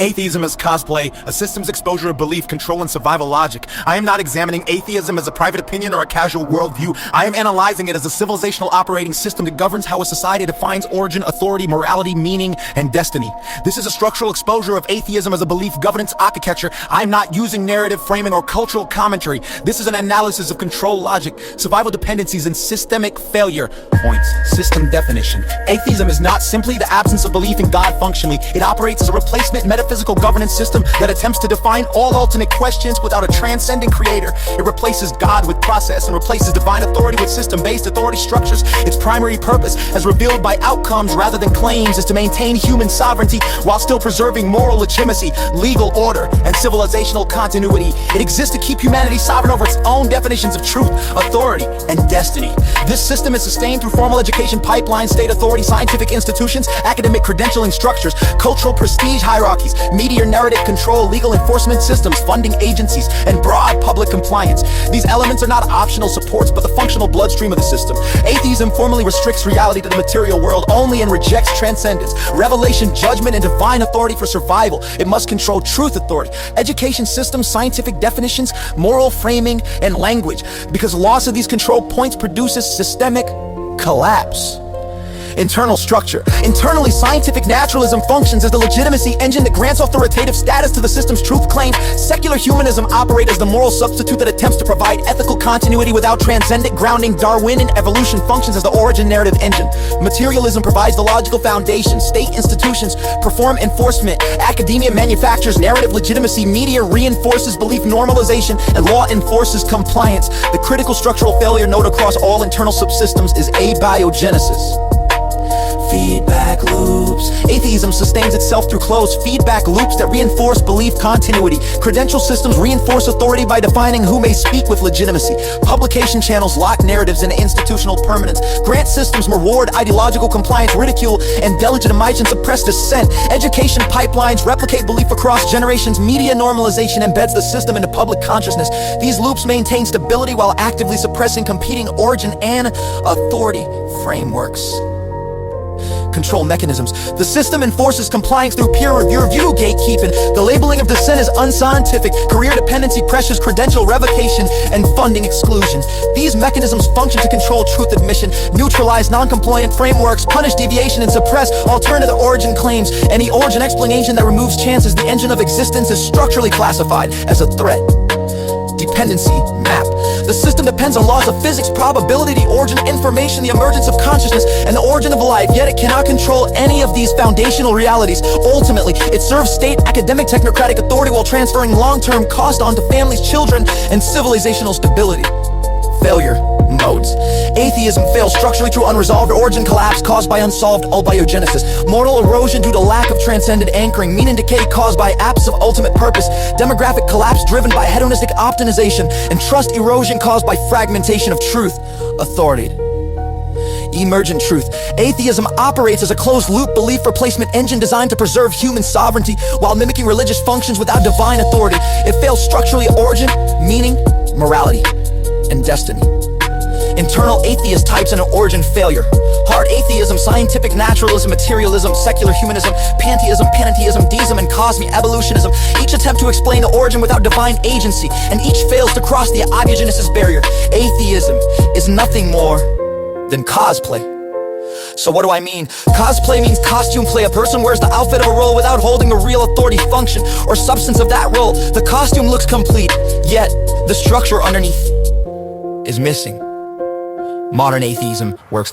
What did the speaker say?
Atheism is cosplay, a system's exposure of belief, control, and survival logic. I am not examining atheism as a private opinion or a casual worldview. I am analyzing it as a civilizational operating system that governs how a society defines origin, authority, morality, meaning, and destiny. This is a structural exposure of atheism as a belief governance architecture. I am not using narrative framing or cultural commentary. This is an analysis of control logic, survival dependencies, and systemic failure. Points. System definition. Atheism is not simply the absence of belief in God functionally. It operates as a replacement metaphysical governance system that attempts to define all ultimate questions without a transcendent creator. It replaces God with process and replaces divine authority with system-based authority structures. Its primary purpose, as revealed by outcomes rather than claims, is to maintain human sovereignty while still preserving moral legitimacy, legal order, and civilizational continuity. It exists to keep humanity sovereign over its own definitions of truth, authority, and destiny. This system is sustained through formal education pipelines, state authority, scientific institutions, academic credentialing structures, cultural prestige hierarchies, media narrative control, legal enforcement systems, funding agencies, and broad public compliance. These elements are not optional supports, but the functional bloodstream of the system. Atheism formally restricts reality to the material world only and rejects transcendence, revelation, judgment, and divine authority for survival. It must control truth authority, education systems, scientific definitions, moral framing, and language, because loss of these control points produces systemic collapse. Internal structure. Internally, scientific naturalism functions as the legitimacy engine that grants authoritative status to the system's truth claims. Secular humanism operates as the moral substitute that attempts to provide ethical continuity without transcendent grounding. Darwinian evolution functions as the origin narrative engine. Materialism provides the logical foundation. State institutions perform enforcement. Academia manufactures narrative legitimacy. Media reinforces belief normalization, and law enforces compliance. The critical structural failure note across all internal subsystems is abiogenesis. Feedback loops. Atheism sustains itself through closed feedback loops that reinforce belief continuity. Credential systems reinforce authority by defining who may speak with legitimacy. Publication channels lock narratives into institutional permanence. Grant systems reward ideological compliance, ridicule, and delegitimation suppress dissent. Education pipelines replicate belief across generations. Media normalization embeds the system into public consciousness. These loops maintain stability while actively suppressing competing origin and authority frameworks. Control mechanisms. The system enforces compliance through peer review gatekeeping. The labeling of dissent is unscientific. Career dependency pressures, credential revocation, and funding exclusion. These mechanisms function to control truth admission, neutralize non-compliant frameworks, punish deviation, and suppress alternative origin claims. Any origin explanation that removes chance as the engine of existence is structurally classified as a threat. Dependency map. The system depends on laws of physics, probability, the origin of information, the emergence of consciousness, and the origin of life, yet it cannot control any of these foundational realities. Ultimately, it serves state, academic, technocratic authority while transferring long-term cost onto families, children, and civilizational stability. Failure modes. Atheism fails structurally through unresolved origin collapse caused by unsolved abiogenesis, moral erosion due to lack of transcendent anchoring, meaning decay caused by absence of ultimate purpose, demographic collapse driven by hedonistic optimization, and trust erosion caused by fragmentation of truth authority. Emergent truth. Atheism operates as a closed-loop belief replacement engine designed to preserve human sovereignty while mimicking religious functions without divine authority. It fails structurally at origin, meaning, morality, and destiny. Internal atheist types and an origin failure. Hard atheism, scientific naturalism, materialism, secular humanism, pantheism, panentheism, deism, and cosmic evolutionism. Each attempt to explain the origin without divine agency, and each fails to cross the abiogenesis barrier. Atheism is nothing more than cosplay. So what do I mean? Cosplay means costume play. A person wears the outfit of a role without holding the real authority, function, or substance of that role. The costume looks complete, yet the structure underneath is missing. Modern atheism works